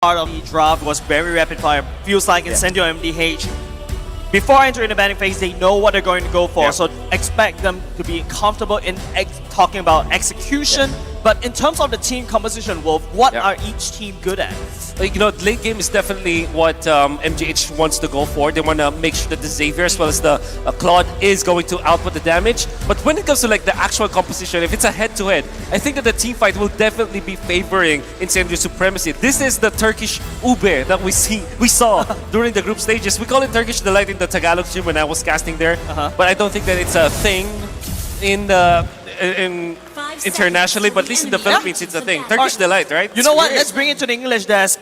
part of the draft was very rapid fire. Feels like Incendio and MDH. Before entering the batting phase, they know what they're going to go for. So expect them to be comfortable in talking about execution. But in terms of the team composition, Wolf, what are each team good at? You know, late game is definitely what MDH wants to go for. They want to make sure that the Xavier as well as the Claude is going to output the damage. But when it comes to like the actual composition, if it's a head-to-head, I think that the team fight will definitely be favoring Incendio Supremacy. This is the Turkish ube that we saw during the group stages. We call it Turkish Delight in the Tagalog stream when I was casting there. But I don't think that it's a thing internationally, but at least in the Philippines, it's a thing. Turkish Delight, right? You know what? Let's bring it to the English desk.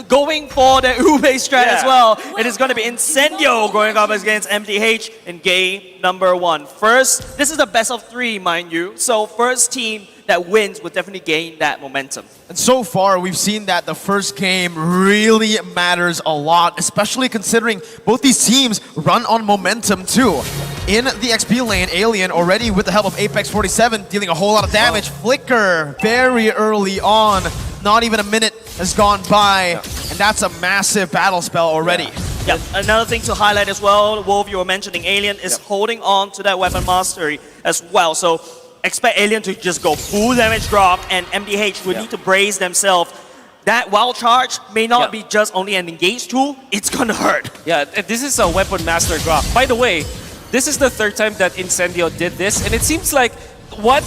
Going for the Ube strat as well. It is going to be Incendio going up against MDH in game number 1. First, this is the best of 3, mind you. So first team that wins will definitely gain that momentum. And so far, we've seen that the first game really matters a lot, especially considering both these teams run on momentum too. In the XP lane, Alien already with the help of Apex 47 dealing a whole lot of damage. Flicker very early on. Not even a minute has gone by, and that's a massive battle spell already. Yeah, another thing to highlight as well, Wolf, you were mentioning Alien is holding on to that weapon mastery as well. So expect Alien to just go full damage drop, and MDH will need to brace themselves. That wild charge may not be just only an engage tool, it's gonna hurt. Yeah, this is a weapon master drop. By the way, this is the 3rd time that Incendio did this, and it seems like what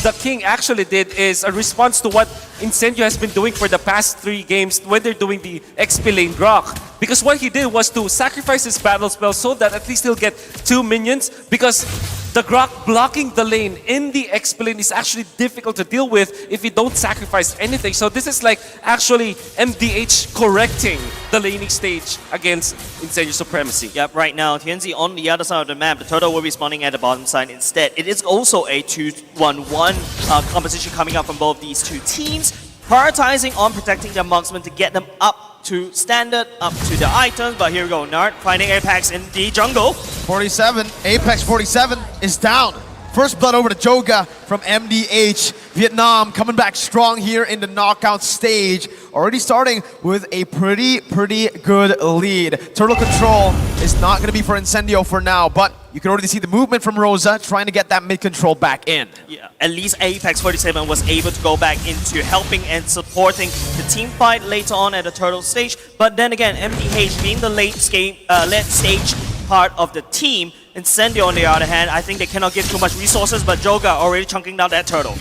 the King actually did is a response to what Incendio has been doing for the past 3 games when they're doing the XP lane Grok. Because what he did was to sacrifice his battle spell so that at least he'll get 2 minions, because the Grok blocking the lane in the XP lane is actually difficult to deal with if you don't sacrifice anything. So this is like actually MDH correcting the laning stage against Incendio Supremacy. Yep, right now, TNZ on the other side of the map, the turtle will be spawning at the bottom side instead. It is also a 2-1-1 competition coming up from both these two teams, prioritizing on protecting their marksmen to get them up to standard, up to the items. But here we go, Nart finding Apex in the jungle. 47, Apex 47 is down. First blood over to Joga from MDH. Vietnam coming back strong here in the knockout stage. Already starting with a pretty good lead. Turtle control is not going to be for Incendio for now, but you can already see the movement from Rosa trying to get that mid control back in. Yeah, at least Apex 47 was able to go back into helping and supporting the team fight later on at the turtle stage. But then again, MDH being the late stage part of the team, Incendio on the other hand, I think they cannot give too much resources, but Joga already chunking down that turtle.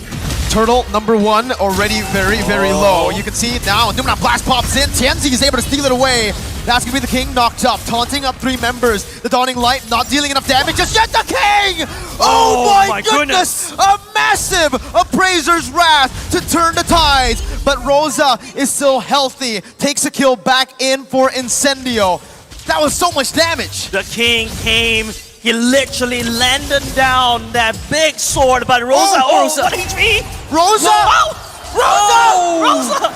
Turtle number 1 already very low. You can see now, Numenor Blast pops in. Tianzi is able to steal it away. That's going to be the King knocked up, taunting up 3 members. The Dawning Light not dealing enough damage just yet. The King! Oh my goodness! A massive Appraiser's Wrath to turn the tides. But Rosa is still healthy. Takes a kill back in for Incendio. That was so much damage. The King came. He literally landed down that big sword, but Rosa, Rosa. 1 HP! Rosa! Rosa!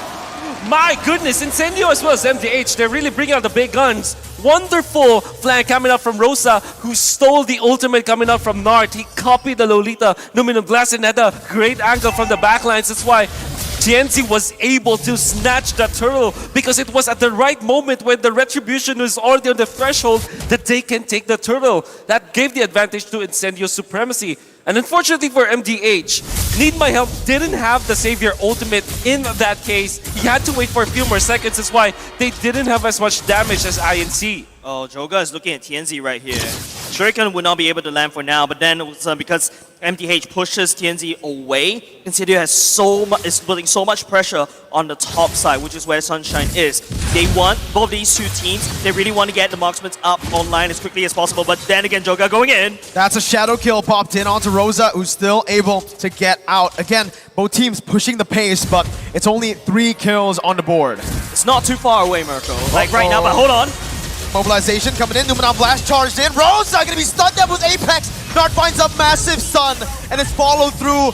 My goodness, Incendio as well as MDH, they're really bringing out the big guns. Wonderful flank coming out from Rosa, who stole the ultimate coming out from Nart. He copied the Lolita Numenor Blast and had a great angle from the backlines. That's why TNZ was able to snatch the turtle, because it was at the right moment when the retribution was already on the threshold that they can take the turtle. That gave the advantage to Incendio Supremacy. And unfortunately for MDH, Need My Help didn't have the Savior ultimate in that case. He had to wait for a few more seconds. That's why they didn't have as much damage as INC. Oh, Joga is looking at TNZ right here. Shuriken would not be able to land for now, but then because MDH pushes TNZ away, Incendio is putting so much pressure on the top side, which is where Sunshine is. They want, both these two teams, they really want to get the marksmen up online as quickly as possible, but then again, Joga going in. That's a shadow kill popped in onto Rosa, who's still able to get out. Again, both teams pushing the pace, but it's only 3 kills on the board. It's not too far away, Mirko. Like right now, but hold on. Mobilization coming in, Numenor Blast charged in. Rosa gonna be stunned up with Apex. Nart finds a massive stun, and it's followed through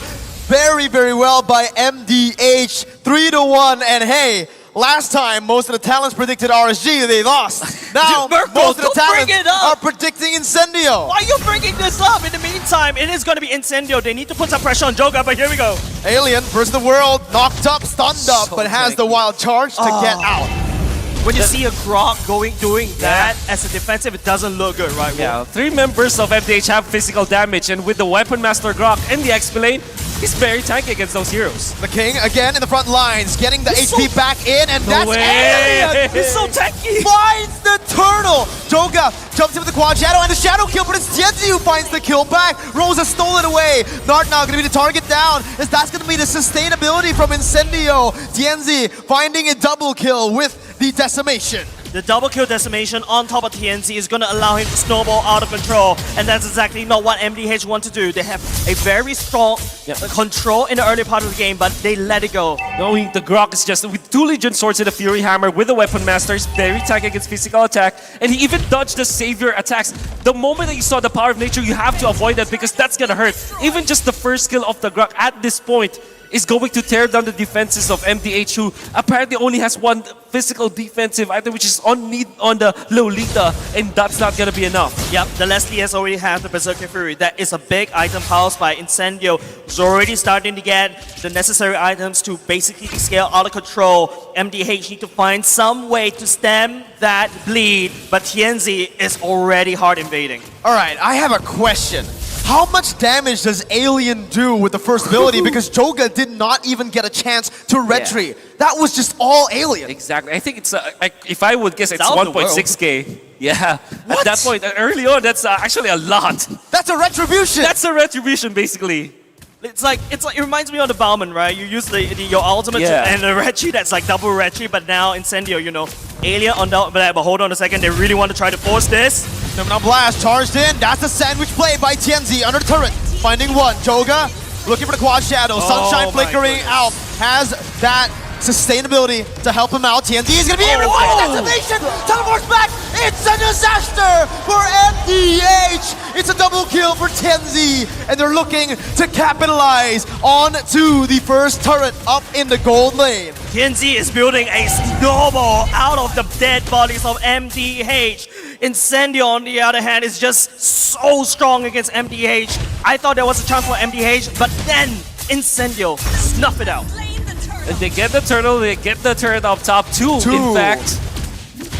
very well by MDH. 3-1, and hey, Last time, most of the talents predicted RSG, they lost. Now, Dude, Merkel, most of the don't bring talents it up. are predicting Incendio. Why are you bringing this up? In the meantime, it is going to be Incendio. They need to put some pressure on Joga, but here we go. Alien versus the world, knocked up, stunned up, So but has the tanky. wild charge to get out. When you see a Grok doing that as a defensive, it doesn't look good, right? Yeah, 3 members of MDH have physical damage, and with the Weapon Master Grok and the X-Lane, he's very tanky against those heroes. The King, again, in the front lines, getting the He's HP so- back in, and that's way. Alien! He's so tanky. Finds the turtle! Joga jumps in with the quad shadow and the shadow kill, but it's Tianzi who finds the kill back. Rosa stole it away. Nart now gonna be the target down, as that's gonna be the sustainability from Incendio. Tianzi finding a double kill with the decimation. The double kill decimation on top of TNZ is going to allow him to snowball out of control, and that's exactly not what MDH want to do. They have a very strong control in the early part of the game, but they let it go. Knowing the Grok is just with 2 Legion Swords and a Fury Hammer with the Weapon Master, is very tanky against physical attack, and he even dodged the Savior attacks. The moment that you saw the power of nature, you have to avoid that because that's gonna hurt. Even just the first kill of the Grok at this point is going to tear down the defenses of MDH, who apparently only has 1 physical defensive item, which is on the Lolita, and that's not gonna be enough. Yep, the Leslie has already had the Berserker Fury. That is a big item housed by Incendio, who's already starting to get the necessary items to basically scale out of control. MDH need to find some way to stem that bleed, but Tianzi is already hard invading. All right, I have a question. How much damage does Alien do with the first ability? Because Joga did not even get a chance to retreat. That was just all Alien. Exactly. I think it's, if I would guess, it's Out of the 1.6k. Yeah. What? At that point, early on, that's actually a lot. That's a retribution. That's a retribution, basically. It's like it reminds me of the Bauman, right? You use your ultimate Yeah. and the Retri that's like double Retri, but now Incendio, you know, Alien on that. But hold on a second, they really want to try to force this. Phenomenal Blast charged in. That's the sandwich play by Tianzi under the turret. Finding one. Joga looking for the quad shadow. Sunshine my flickering goodness. out. Has that sustainability to help him out. Tianzi is going to be able to find the decimation. Teleports back. It's a disaster for MDH. It's a double kill for Tianzi. And they're looking to capitalize on to the first turret up in the gold lane. Tianzi is building a snowball out of the dead bodies of MDH. Incendio, on the other hand, is just so strong against MDH. I thought there was a chance for MDH, but then Incendio snuff it out. And they get the turtle, they get the turret up top. Two. In fact,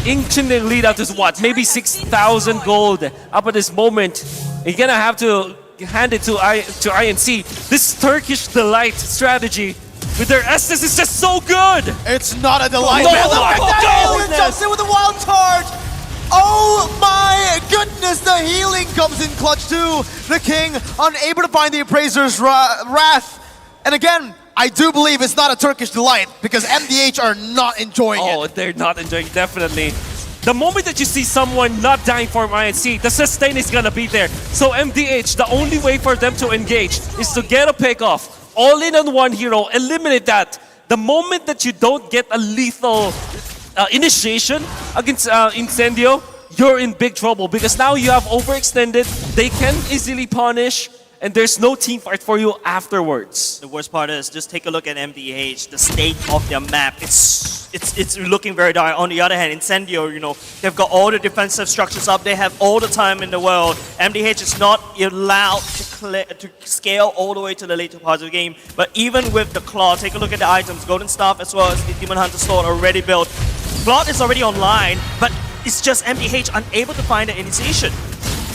Incheon lead out to what? Maybe 6,000 gold up at this moment. You're gonna have to hand it to INC. This Turkish delight strategy with their Estes is just so good! It's not a delight. No, Man, look my at that! Alien goodness. jumps in with a wild charge. Oh my goodness, the healing comes in clutch too. The King unable to find the Appraiser's wrath. And again, I do believe it's not a Turkish delight because MDH are not enjoying Oh, it. they're not enjoying it, definitely. The moment that you see someone not dying for INC, the sustain is gonna be there. So MDH, the only way for them to engage is to get a pick off. All in on one hero, eliminate that. The moment that you don't get a lethal initiation against Incendio, you're in big trouble because now you have overextended, they can easily punish, and there's no team fight for you afterwards. The worst part is just take a look at MDH, the state of their map. It's looking very dire. On the other hand, Incendio, you know, they've got all the defensive structures up. They have all the time in the world. MDH is not allowed to scale all the way to the later parts of the game. But even with the Claw, take a look at the items. Golden Staff as well as the Demon Hunter Sword already built. Plot is already online, but it's just MDH unable to find the initiation.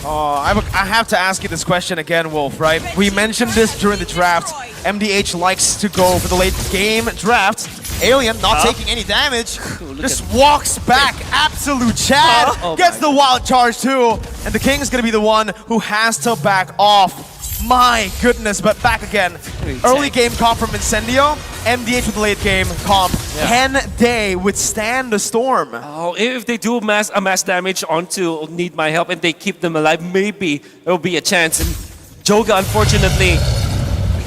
I have to ask you this question again, Wolf, right? We mentioned this during the draft. MDH likes to go for the late game draft. Alien not taking any damage, just walks back. Absolute Chad gets the wild charge too. And the King is going to be the one who has to back off. My goodness, but back again. Early game comp from Incendio. MDH with the late game comp. Can they withstand the storm? Oh, if they do a mass damage onto Need My Help and they keep them alive, maybe there will be a chance. And Joga, unfortunately,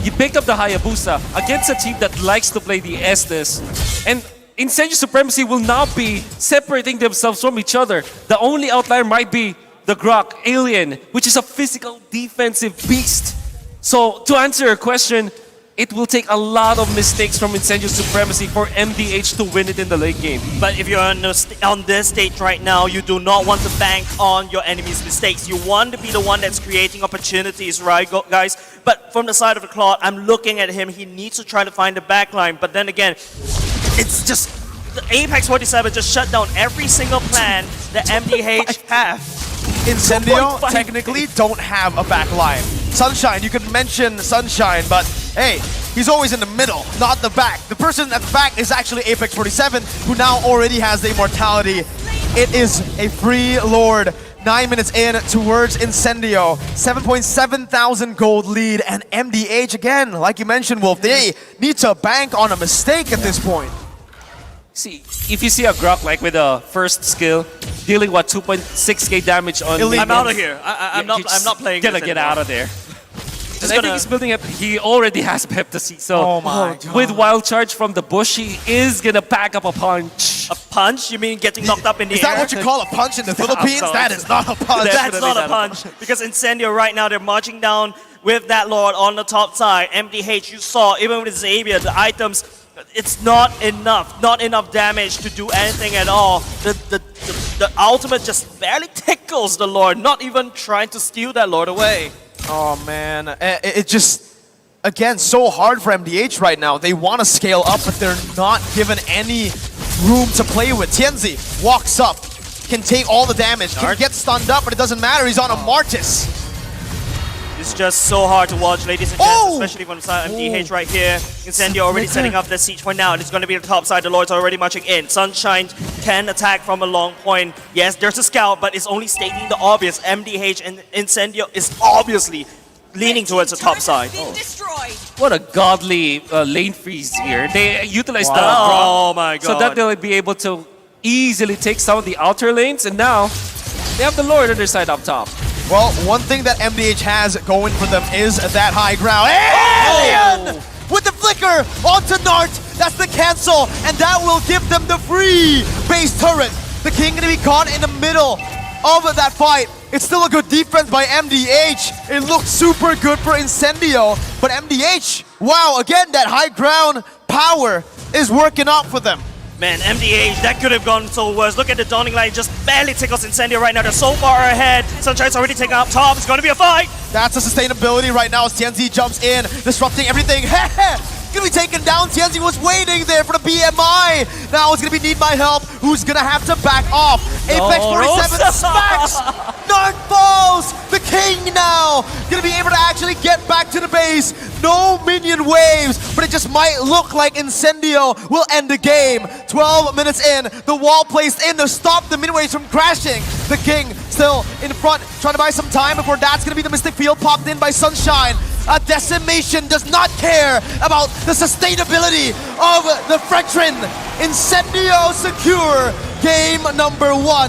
he picked up the Hayabusa against a team that likes to play the Estes. And Incendio Supremacy will now be separating themselves from each other. The only outlier might be the Grok, Alien, which is a physical defensive beast. So to answer your question, it will take a lot of mistakes from Incendio Supremacy for MDH to win it in the late game. But if you're on this stage right now, you do not want to bank on your enemy's mistakes. You want to be the one that's creating opportunities, right, guys? But from the side of the Claude, I'm looking at him. He needs to try to find the backline. But then again, it's just the Apex 47 just shut down every single plan that MDH have. Incendio 2.5. technically don't have a back line. Sunshine, you could mention Sunshine, but hey, he's always in the middle, not the back. The person at the back is actually Apex 47, who now already has the immortality. It is a free Lord. 9 minutes in towards Incendio. 7.7 thousand gold lead, and MDH again, like you mentioned, Wolf, they need to bank on a mistake at this point. See, if you see a Grok like with a first skill, dealing what 2.6k damage on. Elite. I'm out of here. I'm not playing. Gonna this get anymore. out of there. And I gonna- think he's building up. He already has Pepsi, so Oh my God. with wild charge from the bush, he is gonna pack up a punch. A punch? You mean getting knocked up in the Is air? that what you call a punch in the Philippines? so. That is not a punch. That's not a punch. Because Incendio right now, they're marching down with that Lord on the top side. MDH, you saw, even with Xavier, the items, it's not enough damage to do anything at all. The ultimate just barely tickles the Lord, not even trying to steal that Lord away. Oh man, it just, again, so hard for MDH right now. They want to scale up, but they're not given any room to play with. Tianzi walks up, can take all the damage, can get stunned up, but it doesn't matter, he's on a Martis. It's just so hard to watch, ladies and gents, especially from the side of MDH right here. Incendio already setting up the siege for now. It's going to be the top side. The Lord's already marching in. Sunshine can attack from a long point. Yes, there's a scout, but it's only stating the obvious. MDH and Incendio is obviously leaning towards the top side. What a godly lane freeze here. They utilize the Oh Grok my god. so that they'll be able to easily take some of the outer lanes, and now they have the Lord on their side up top. Well, one thing that MDH has going for them is that high ground. Alien! With the flicker onto Nart, that's the cancel, and that will give them the free base turret. The King gonna be caught in the middle of that fight. It's still a good defense by MDH. It looks super good for Incendio, but MDH, wow, again, that high ground power is working out for them. Man, MDH, that could have gone so worse. Look at the Dawning Light, just barely tickles Incendio right now. They're so far ahead. Sunshine's already taken up top. It's going to be a fight. That's the sustainability right now as Tianzi jumps in, disrupting everything. Gonna be taken down. Tianzi was waiting there for the BMI. Now it's gonna be Need My Help, who's gonna have to back off. Apex 47 Rosa. smacks. Nart falls. The King now gonna be able to actually get back to the base. No minion waves, but it just might look like Incendio will end the game. 12 minutes in, the wall placed in to stop the minion waves from crashing. The King still in front, trying to buy some time before that's gonna be the Mystic Field popped in by Sunshine. A Decimation does not care about the sustainability of the Frenchman. Incendio secure game number 1.